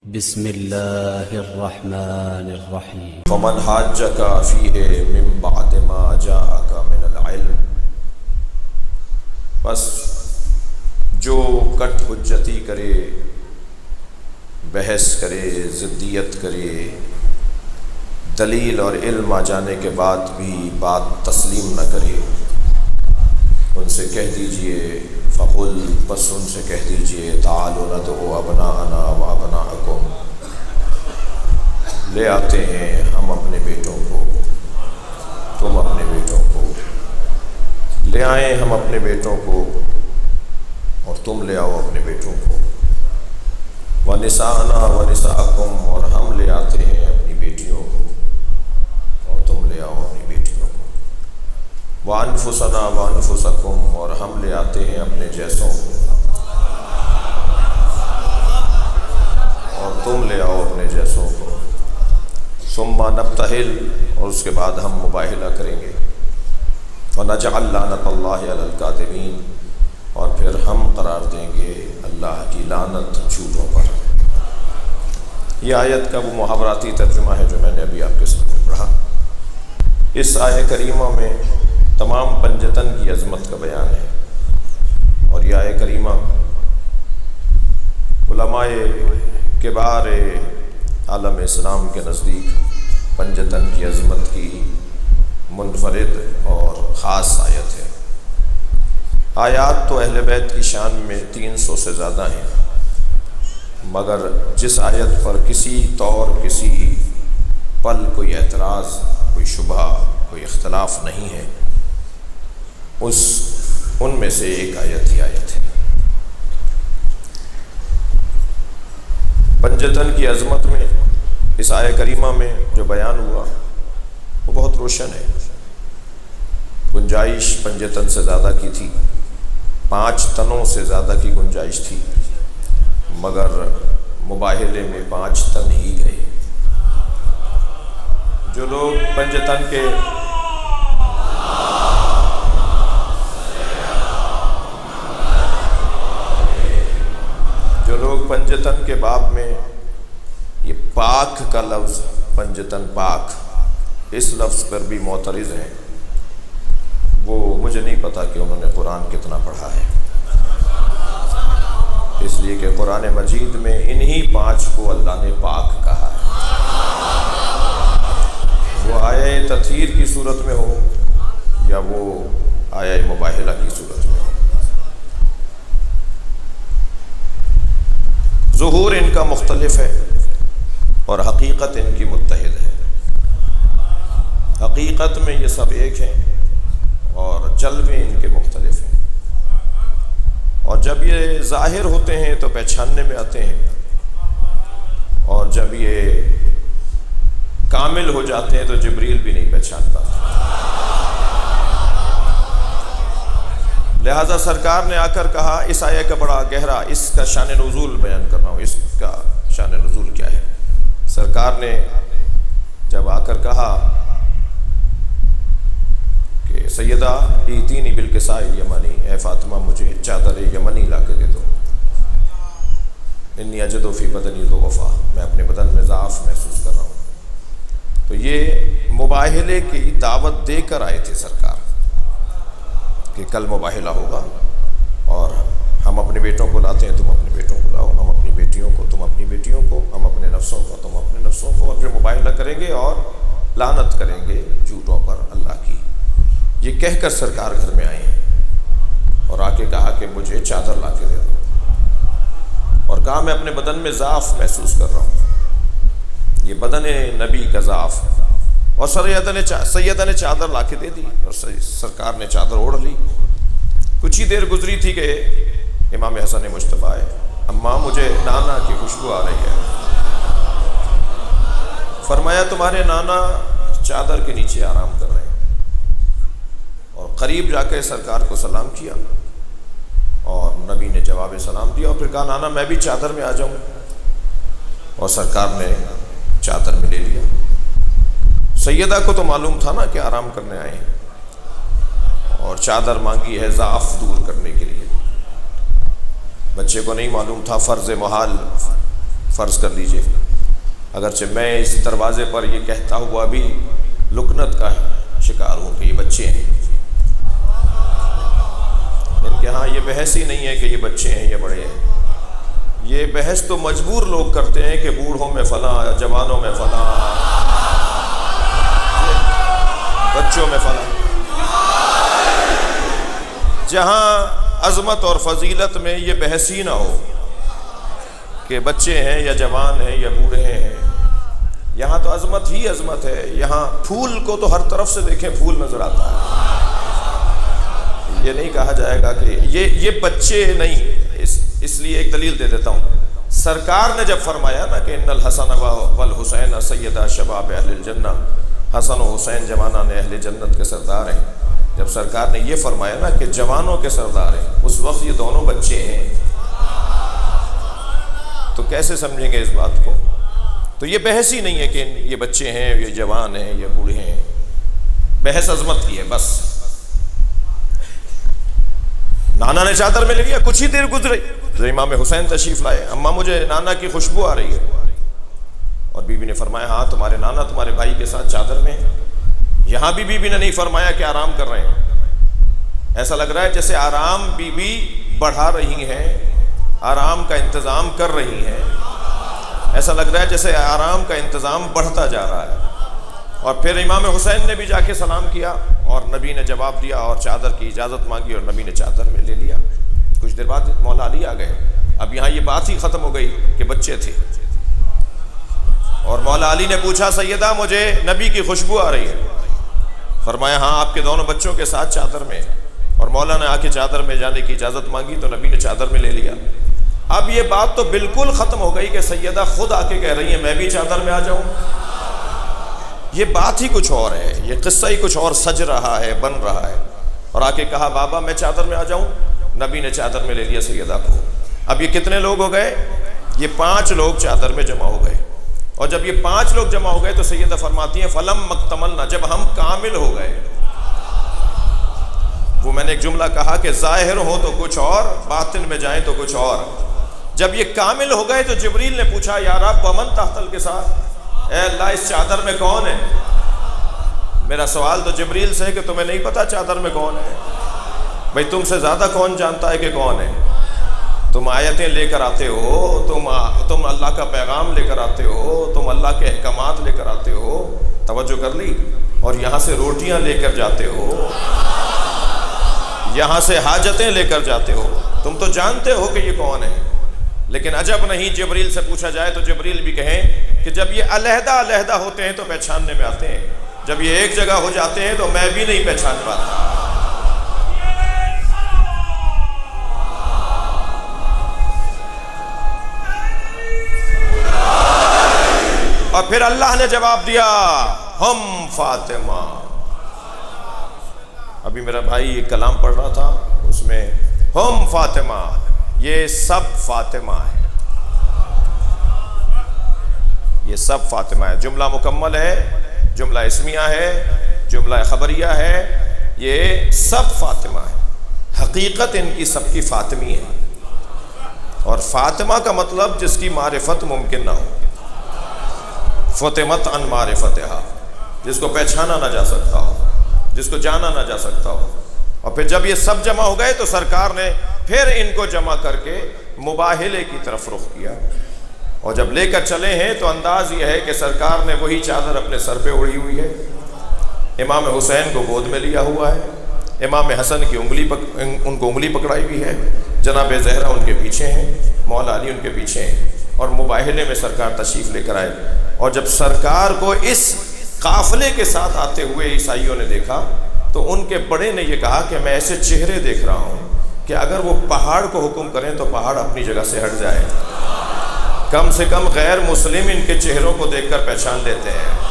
بسم اللہ الرحمن الرحیم فمن حاجک فیہ من بعد ما جاءک من العلم، بس جو کٹ حجتی کرے، بحث کرے، ضدیت کرے، دلیل اور علم آ جانے کے بعد بھی بات تسلیم نہ کرے، ان سے کہہ دیجئے فقل، بس ان سے کہہ دیجئے تعالوا ندعو ابناءنا و ابناءکم، لے آتے ہیں ہم اپنے بیٹوں کو، تم اپنے بیٹوں کو، لے آئیں ہم اپنے بیٹوں کو اور تم لے آؤ اپنے بیٹوں کو، ونساءنا ونساءکم، اور ہم لے آتے ہیں اپنی بیٹیوں کو اور تم لے آؤ اپنی بیٹیوں کو، وانفسنا وانفسکم، اور ہم لے آتے ہیں اپنے جیسوں کو اور تم لے آؤ اپنے جیسوں کو، ثم نبتہل، اور اس کے بعد ہم مباہلہ کریں گے، ونجعل لعنۃ اللہ علی الکاذبین، اور پھر ہم قرار دیں گے اللہ کی لعنت جھوٹوں پر۔ یہ آیت کا وہ محاوراتی ترجمہ ہے جو میں نے ابھی آپ کے سامنے پڑھا۔ اس آیہ کریمہ میں تمام پنجتن کی عظمت کا بیان ہے، اور یہ آیہ کریمہ علماء کبار عالم اسلام کے نزدیک پنجتن کی عظمت کی منفرد اور خاص آیت ہے۔ آیات تو اہل بیت کی شان میں 300 سے زیادہ ہیں، مگر جس آیت پر کسی طور کسی پل کوئی اعتراض، کوئی شبہ، کوئی اختلاف نہیں ہے، ان میں سے ایک آیت ہی آیت ہے۔ پنجتن کی عظمت میں اس آیہ کریمہ میں جو بیان ہوا وہ بہت روشن ہے۔ گنجائش پنجتن سے زیادہ کی تھی، 5 تنوں سے زیادہ کی گنجائش تھی، مگر مباہلے میں 5 تن ہی گئے۔ جو لوگ پنجتن کے باب میں یہ پاک کا لفظ، پنجتن پاک، اس لفظ پر بھی معترض ہیں، وہ مجھے نہیں پتا کہ انہوں نے قرآن کتنا پڑھا ہے، اس لیے کہ قرآن مجید میں انہی 5 کو اللہ نے پاک کہا ہے، وہ آیہ تطہیر کی صورت میں ہو یا وہ آیہ مباہلہ کی صورت میں ہو۔ ظہور ان کا مختلف ہے اور حقیقت ان کی متحد ہے۔ حقیقت میں یہ سب ایک ہیں اور جلوے ان کے مختلف ہیں، اور جب یہ ظاہر ہوتے ہیں تو پہچاننے میں آتے ہیں، اور جب یہ کامل ہو جاتے ہیں تو جبریل بھی نہیں پہچان پاتا۔ لہذا سرکار نے آ کر کہا، اس آیہ کا بڑا گہرا، اس کا شان نزول بیان کر رہا ہوں، اس کا شان نزول کیا ہے۔ سرکار نے جب آ کر کہا کہ سیدہ ایتینی بالکساء الیمنی، اے فاطمہ مجھے چادر یمنی لا کے دے دو، انی اجد فی بدنی ضعفا، میں اپنے بدن میں ضعف محسوس کر رہا ہوں۔ تو یہ مباہلے کی دعوت دے کر آئے تھے سرکار کہ کل مباہلہ ہوگا، اور ہم اپنے بیٹوں کو لاتے ہیں، تم اپنے بیٹوں کو لاؤ، ہم اپنی بیٹیوں کو، تم اپنی بیٹیوں کو، ہم اپنے نفسوں کو، تم اپنے نفسوں کو، اور پھر مباہلہ کریں گے اور لعنت کریں گے جھوٹوں پر اللہ کی۔ یہ کہہ کر سرکار گھر میں آئے ہیں اور آ کے کہا کہ مجھے چادر لا کے دے دو، اور کہا میں اپنے بدن میں ضعف محسوس کر رہا ہوں۔ یہ بدن نبی کا ضعف، اور سیدہ نے چادر لا کے دے دی، اور سرکار نے چادر اوڑھ لی۔ کچھ ہی دیر گزری تھی کہ امام حسن مجتبیٰ آئے، اماں مجھے نانا کی خوشبو آ رہی ہے۔ فرمایا تمہارے نانا چادر کے نیچے آرام کر رہے ہیں، اور قریب جا کے سرکار کو سلام کیا، اور نبی نے جواب سلام دیا، اور پھر کہا نانا میں بھی چادر میں آ جاؤں، اور سرکار نے چادر میں لے لیا۔ سیدہ کو تو معلوم تھا نا کہ آرام کرنے آئے ہیں، اور چادر مانگی ہے ضعف دور کرنے کے لیے۔ بچے کو نہیں معلوم تھا فرض محال فرض کر لیجئے اگرچہ میں اس دروازے پر یہ کہتا ہوا بھی لکنت کا شکار ہوں کہ یہ بچے ہیں، ان کے ہاں یہ بحث ہی نہیں ہے کہ یہ بچے ہیں یا بڑے ہیں، یہ بحث تو مجبور لوگ کرتے ہیں کہ بوڑھوں میں فلاں، جوانوں میں فلاں، بچوں میں فلاں، جہاں عظمت اور فضیلت میں یہ بحث ہی نہ ہو کہ بچے ہیں یا جوان ہیں یا بوڑھے ہیں، یہاں تو عظمت ہی عظمت ہے، یہاں پھول کو تو ہر طرف سے دیکھیں پھول نظر آتا ہے، یہ نہیں کہا جائے گا کہ یہ بچے نہیں۔ اس لیے ایک دلیل دے دیتا ہوں، سرکار نے جب فرمایا نا کہ ان الحسن والحسین سیدا شباب اہل الجنہ، حسن و حسین جوانان اہل جنت کے سردار ہیں، جب سرکار نے یہ فرمایا نا کہ جوانوں کے سردار ہیں، اس وقت یہ دونوں بچے ہیں، تو کیسے سمجھیں گے اس بات کو؟ تو یہ بحث ہی نہیں ہے کہ یہ بچے ہیں، یہ جوان ہیں، یہ بوڑھے ہیں، بحث عظمت کی ہے بس۔ نانا نے چادر میں لے لیا، کچھ ہی دیر گزری تو امام حسین تشریف لائے، اماں مجھے نانا کی خوشبو آ رہی ہے، اور بیوی نے فرمایا ہاں تمہارے نانا تمہارے بھائی کے ساتھ چادر میں ہیں۔ یہاں بھی بیوی نے نہیں فرمایا کہ آرام کر رہے ہیں، ایسا لگ رہا ہے جیسے آرام بیوی بڑھا رہی ہیں، آرام کا انتظام کر رہی ہیں، ایسا لگ رہا ہے جیسے آرام کا انتظام بڑھتا جا رہا ہے۔ اور پھر امام حسین نے بھی جا کے سلام کیا اور نبی نے جواب دیا اور چادر کی اجازت مانگی اور نبی نے چادر میں لے لیا۔ کچھ دیر بعد مولا علی آ گئے، اب یہاں یہ بات ہی ختم ہو گئی کہ بچے تھے، اور مولا علی نے پوچھا سیدہ مجھے نبی کی خوشبو آ رہی ہے، فرمایا ہاں آپ کے دونوں بچوں کے ساتھ چادر میں، اور مولا نے آ کے چادر میں جانے کی اجازت مانگی تو نبی نے چادر میں لے لیا۔ اب یہ بات تو بالکل ختم ہو گئی کہ سیدہ خود آ کے کہہ رہی ہیں میں بھی چادر میں آ جاؤں، یہ بات ہی کچھ اور ہے، یہ قصہ ہی کچھ اور سج رہا ہے، بن رہا ہے، اور آ کے کہا بابا میں چادر میں آ جاؤں، نبی نے چادر میں لے لیا سیدہ کو۔ اب یہ کتنے لوگ ہو گئے؟ یہ 5 لوگ چادر میں جمع ہو گئے، اور جب یہ 5 لوگ جمع ہو گئے تو سیدہ فرماتی ہیں فلم مکتملنا، جب ہم کامل ہو گئے، وہ میں نے ایک جملہ کہا کہ ظاہر ہو تو کچھ اور، باطن میں جائیں تو کچھ اور، جب یہ کامل ہو گئے تو جبریل نے پوچھا یا رب ومن تحت الکساء، اے اللہ اس چادر میں کون ہے؟ میرا سوال تو جبریل سے ہے کہ تمہیں نہیں پتا چادر میں کون ہے؟ بھئی تم سے زیادہ کون جانتا ہے کہ کون ہے؟ تم آیتیں لے کر آتے ہو، تم اللہ کا پیغام لے کر آتے ہو، تم اللہ کے احکامات لے کر آتے ہو، توجہ کر لی، اور یہاں سے روٹیاں لے کر جاتے ہو، یہاں سے حاجتیں لے کر جاتے ہو، تم تو جانتے ہو کہ یہ کون ہے، لیکن عجب نہیں جبریل سے پوچھا جائے تو جبریل بھی کہیں کہ جب یہ علیحدہ علیحدہ ہوتے ہیں تو پہچاننے میں آتے ہیں، جب یہ ایک جگہ ہو جاتے ہیں تو میں بھی نہیں پہچان پاتا۔ اور پھر اللہ نے جواب دیا ہم فاطمہ۔ ابھی میرا بھائی یہ کلام پڑھ رہا تھا، اس میں ہم فاطمہ، یہ سب فاطمہ ہے، یہ سب فاطمہ ہے، جملہ مکمل ہے، جملہ اسمیہ ہے، جملہ خبریہ ہے، یہ سب فاطمہ ہے، حقیقت ان کی سب کی فاطمی ہے، اور فاطمہ کا مطلب جس کی معرفت ممکن نہ ہو، فطمت عن معرفتہا، جس کو پہچانا نہ جا سکتا ہو، جس کو جانا نہ جا سکتا ہو۔ اور پھر جب یہ سب جمع ہو گئے تو سرکار نے پھر ان کو جمع کر کے مباہلے کی طرف رخ کیا، اور جب لے کر چلے ہیں تو انداز یہ ہے کہ سرکار نے وہی چادر اپنے سر پہ اوڑھی ہوئی ہے، امام حسین کو گود میں لیا ہوا ہے، امام حسن کی ان کو انگلی پکڑائی ہوئی ہے، جناب زہرا ان کے پیچھے ہیں، مولا علی ان کے پیچھے ہیں، اور مباہلے میں سرکار تشریف لے کر آئے۔ اور جب سرکار کو اس قافلے کے ساتھ آتے ہوئے عیسائیوں نے دیکھا تو ان کے بڑے نے یہ کہا کہ میں ایسے چہرے دیکھ رہا ہوں کہ اگر وہ پہاڑ کو حکم کریں تو پہاڑ اپنی جگہ سے ہٹ جائے، کم سے کم غیر مسلم ان کے چہروں کو دیکھ کر پہچان لیتے ہیں۔